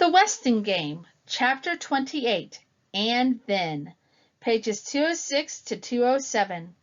The Westing Game, Chapter 28, and Then, pages 206 to 207.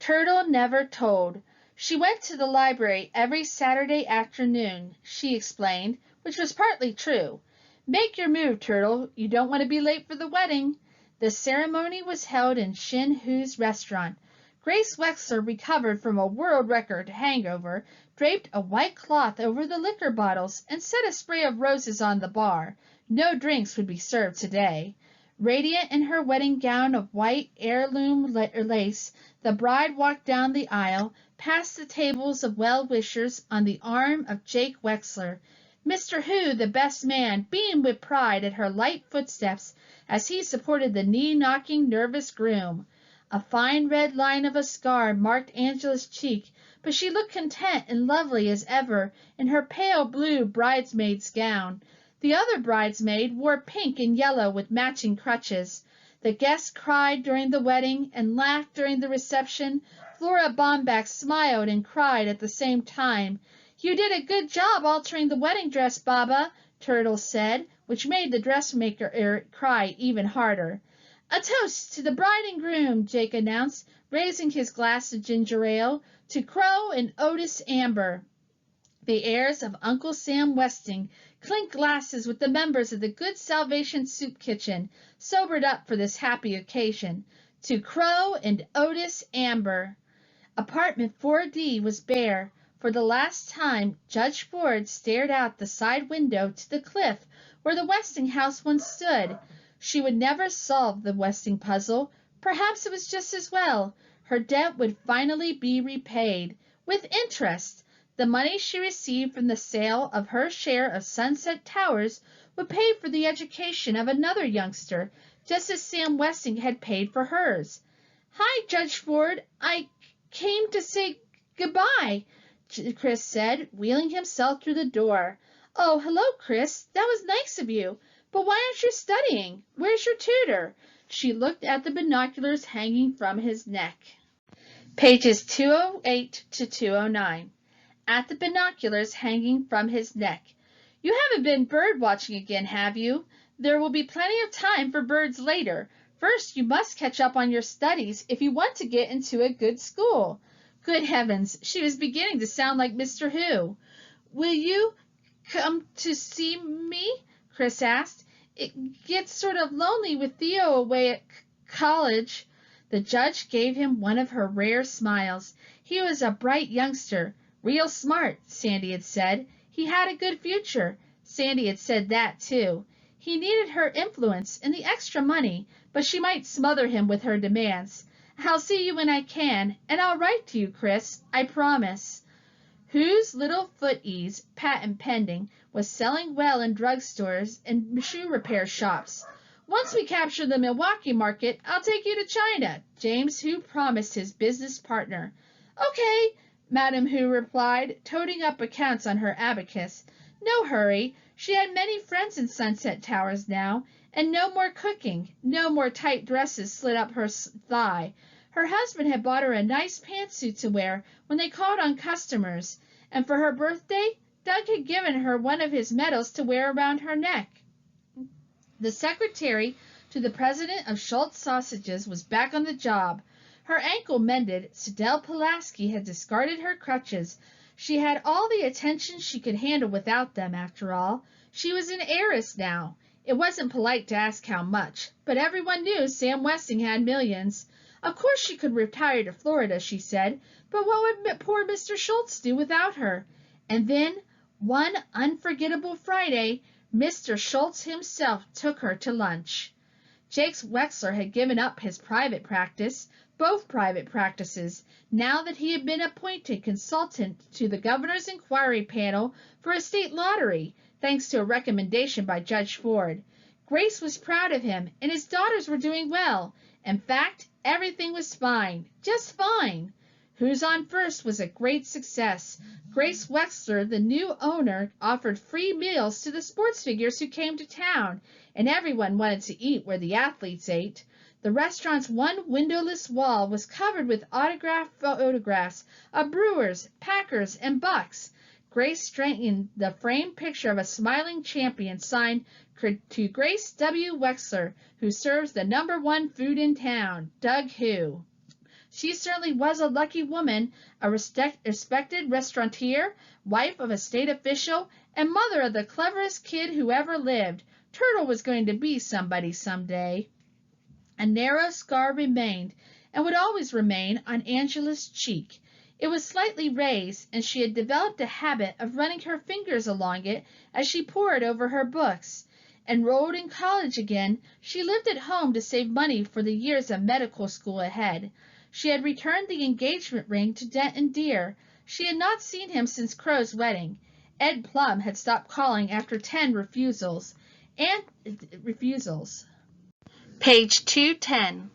Turtle never told. She went to the library every Saturday afternoon, she explained, which was partly true. Make your move, Turtle. You don't want to be late for the wedding. The ceremony was held in Shin Hu's restaurant. Grace Wexler recovered from a world record hangover, draped a white cloth over the liquor bottles, and set a spray of roses on the bar. No drinks would be served today. Radiant in her wedding gown of white heirloom lace, the bride walked down the aisle, past the tables of well-wishers, on the arm of Jake Wexler. Mr. Hu, the best man, beamed with pride at her light footsteps as he supported the knee-knocking, nervous groom. A fine red line of a scar marked Angela's cheek, but she looked content and lovely as ever in her pale blue bridesmaid's gown. The other bridesmaid wore pink and yellow with matching crutches. The guests cried during the wedding and laughed during the reception. Flora Bomback smiled and cried at the same time. "You did a good job altering the wedding dress, Baba," Turtle said, which made the dressmaker cry even harder. "A toast to the bride and groom," Jake announced, raising his glass of ginger ale, "to Crow and Otis Amber." The heirs of Uncle Sam Westing clinked glasses with the members of the Good Salvation Soup Kitchen, sobered up for this happy occasion. To Crow and Otis Amber. Apartment 4D was bare. For the last time, Judge Ford stared out the side window to the cliff where the Westing house once stood. She would never solve the Westing puzzle. Perhaps it was just as well. Her debt would finally be repaid, with interest. The money she received from the sale of her share of Sunset Towers would pay for the education of another youngster, just as Sam Westing had paid for hers. "Hi, Judge Ford. I came to say goodbye," Chris said, wheeling himself through the door. "Oh, hello, Chris. That was nice of you. But why aren't you studying? Where's your tutor?" She looked at the binoculars hanging from his neck. Pages 208 to 209. At the binoculars hanging from his neck. "You haven't been bird watching again, have you? There will be plenty of time for birds later. First, you must catch up on your studies if you want to get into a good school." Good heavens, she was beginning to sound like Mr. Hu. "Will you come to see me?" Chris asked. "It gets sort of lonely with Theo away at college." The judge gave him one of her rare smiles. He was a bright youngster. "Real smart," Sandy had said. He had a good future. Sandy had said that, too. He needed her influence and the extra money, but she might smother him with her demands. "I'll see you when I can, and I'll write to you, Chris. I promise." Whose Little Foot Ease, patent pending, was selling well in drugstores and shoe repair shops. "Once we capture the Milwaukee market, I'll take you to China," James Hu promised his business partner. "Okay," Madam Hu replied, toting up accounts on her abacus. No hurry. She had many friends in Sunset Towers now, and no more cooking, no more tight dresses slid up her thigh. Her husband had bought her a nice pantsuit to wear when they called on customers, and for her birthday, Doug had given her one of his medals to wear around her neck. The secretary to the president of Schultz Sausages was back on the job. Her ankle mended, Sidel Pulaski had discarded her crutches. She had all the attention she could handle without them, after all. She was an heiress now. It wasn't polite to ask how much, but everyone knew Sam Westing had millions. Of course she could retire to Florida, she said, but what would poor Mr. Schultz do without her? And then, one unforgettable Friday, Mr. Schultz himself took her to lunch. Jake Wexler had given up his private practice, both private practices, now that he had been appointed consultant to the governor's inquiry panel for a state lottery, thanks to a recommendation by Judge Ford. Grace was proud of him, and his daughters were doing well. In fact, everything was fine, just fine. Who's on First was a great success. Grace Wexler, the new owner, offered free meals to the sports figures who came to town, and everyone wanted to eat where the athletes ate. The restaurant's one windowless wall was covered with autographed photographs of Brewers, Packers, and Bucks. Grace straightened the framed picture of a smiling champion signed to Grace W. Wexler, who serves the #1 food in town, Doug Who. She certainly was a lucky woman, a respected restaurateur, wife of a state official, and mother of the cleverest kid who ever lived. Turtle was going to be somebody someday. A narrow scar remained, and would always remain, on Angela's cheek. It was slightly raised, and she had developed a habit of running her fingers along it as she pored over her books. Enrolled in college again, she lived at home to save money for the years of medical school ahead. She had returned the engagement ring to Denton Deer. She had not seen him since Crow's wedding. Ed Plum had stopped calling after 10 refusals. Page 210.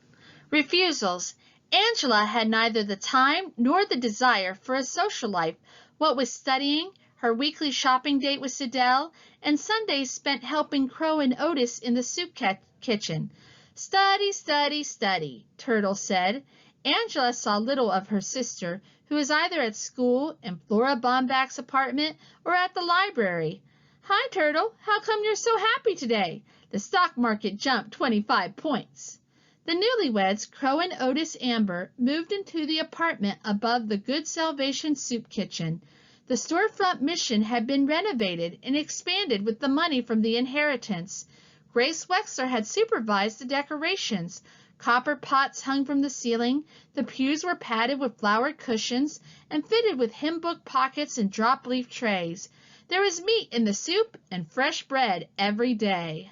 Refusals. Angela had neither the time nor the desire for a social life, what with studying, her weekly shopping date with Sidell, and Sundays spent helping Crow and Otis in the soup kitchen. Study, study, study, Turtle said. Angela saw little of her sister, who was either at school, in Flora Bombach's apartment, or at the library. Hi, Turtle. How come you're so happy today? The stock market jumped 25 points. The newlyweds, Crow and Otis Amber, moved into the apartment above the Good Salvation soup kitchen. The storefront mission had been renovated and expanded with the money from the inheritance. Grace Wexler had supervised the decorations. Copper pots hung from the ceiling. The pews were padded with flowered cushions and fitted with hymn book pockets and drop leaf trays. There was meat in the soup and fresh bread every day.